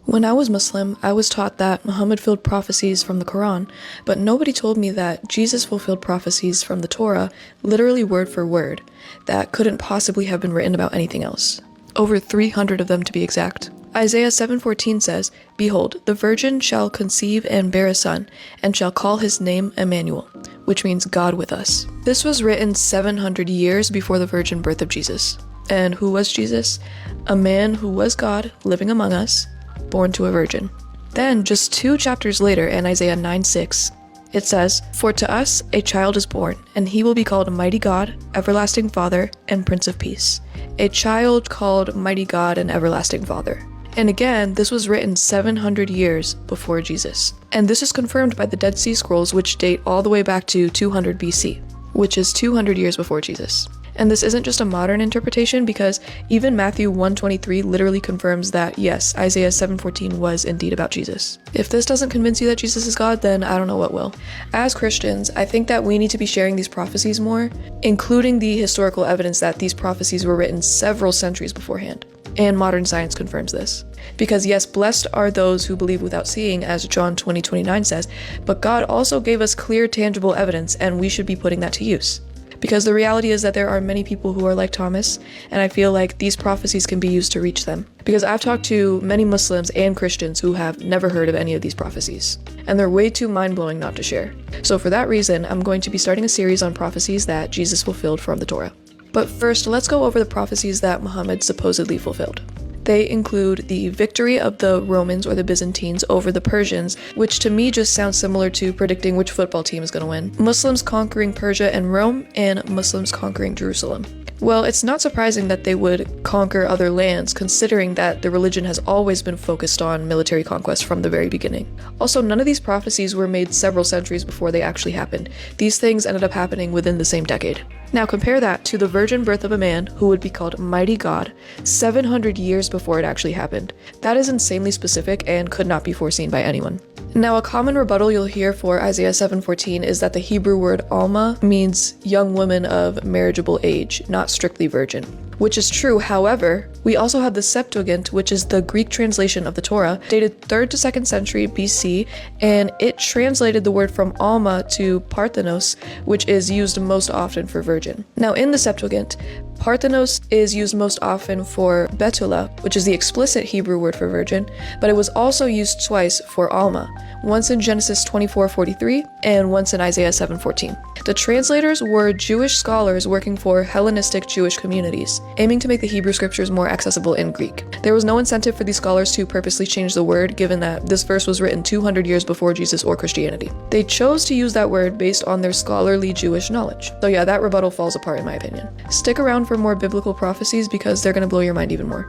When I was Muslim, I was taught that Muhammad fulfilled prophecies from the Quran, but nobody told me that Jesus fulfilled prophecies from the Torah, literally word for word, that couldn't possibly have been written about anything else. Over 300 of them to be exact. Isaiah 7:14 says, "Behold, the virgin shall conceive and bear a son, and shall call his name Emmanuel," which means God with us. This was written 700 years before the virgin birth of Jesus. And who was Jesus? A man who was God, living among us, born to a virgin. Then, just 2 chapters later in Isaiah 9:6, it says, "For to us a child is born, and he will be called Mighty God, Everlasting Father, and Prince of Peace." A child called Mighty God and Everlasting Father. And again, this was written 700 years before Jesus. And this is confirmed by the Dead Sea Scrolls, which date all the way back to 200 BC, which is 200 years before Jesus. And this isn't just a modern interpretation, because even Matthew 1:23 literally confirms that, yes, Isaiah 7:14 was indeed about Jesus. If this doesn't convince you that Jesus is God, then I don't know what will. As Christians, I think that we need to be sharing these prophecies more, including the historical evidence that these prophecies were written several centuries beforehand. And modern science confirms this. Because yes, blessed are those who believe without seeing, as John 20:29 says, but God also gave us clear, tangible evidence, and we should be putting that to use. Because the reality is that there are many people who are like Thomas, and I feel like these prophecies can be used to reach them. Because I've talked to many Muslims and Christians who have never heard of any of these prophecies, and they're way too mind-blowing not to share. So for that reason, I'm going to be starting a series on prophecies that Jesus fulfilled from the Torah. But first, let's go over the prophecies that Muhammad supposedly fulfilled. They include the victory of the Romans or the Byzantines over the Persians, which to me just sounds similar to predicting which football team is going to win. Muslims conquering Persia and Rome, and Muslims conquering Jerusalem. Well, it's not surprising that they would conquer other lands, considering that the religion has always been focused on military conquest from the very beginning. Also, none of these prophecies were made several centuries before they actually happened. These things ended up happening within the same decade. Now compare that to the virgin birth of a man who would be called Mighty God 700 years before it actually happened. That is insanely specific and could not be foreseen by anyone. Now, a common rebuttal you'll hear for Isaiah 7:14 is that the Hebrew word Alma means young woman of marriageable age, not strictly virgin. Which is true, however, we also have the Septuagint, which is the Greek translation of the Torah, dated 3rd to 2nd century BC, and it translated the word from Alma to Parthenos, which is used most often for virgin. Now in the Septuagint, Parthenos is used most often for Betula, which is the explicit Hebrew word for virgin, but it was also used twice for Alma, once in Genesis 24:43 and once in Isaiah 7:14. The translators were Jewish scholars working for Hellenistic Jewish communities, aiming to make the Hebrew scriptures more accessible in Greek. There was no incentive for these scholars to purposely change the word, given that this verse was written 200 years before Jesus or Christianity. They chose to use that word based on their scholarly Jewish knowledge. So yeah, that rebuttal falls apart in my opinion. Stick around for more biblical prophecies because they're going to blow your mind even more.